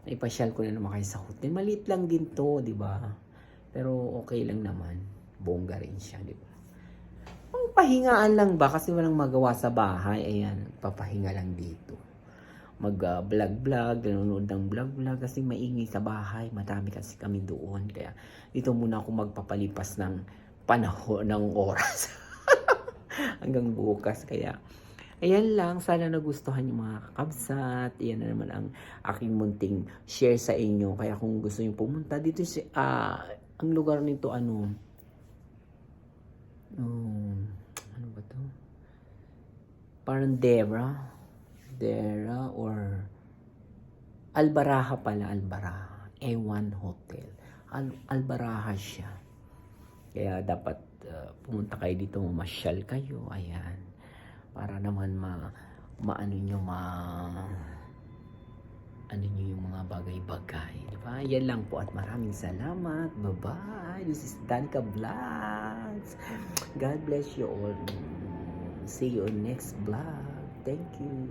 Ipasyal ko na naman kayo sa hotel. Maliit lang din to, di ba? Pero okay lang naman. Bongga rin siya, di ba? Ang pahingaan lang ba? Kasi walang magawa sa bahay. Ayan, papahinga lang dito. Mag-vlog-vlog, nanonood ng vlog-vlog kasi maingay sa bahay. Madami kasi kami doon. Kaya dito muna ako magpapalipas ng panahon, ng oras. Hanggang bukas. Kaya ayan lang, sana nagustuhan yung mga kakabsat. Yan na naman ang aking munting share sa inyo. Kaya kung gusto nyo pumunta dito, ang lugar nito ano ba to? Parang Dera or Albaraha pala, Albaraha. A1 Hotel. Albaraha siya. Kaya dapat pumunta kayo dito, mamasyal kayo. Ayan. Para naman maano nyo ano nyo yung mga bagay-bagay. Diba? Yan lang po at maraming salamat. Bye-bye. This is Danica Vlogs. God bless you all. See you on next vlog. Thank you.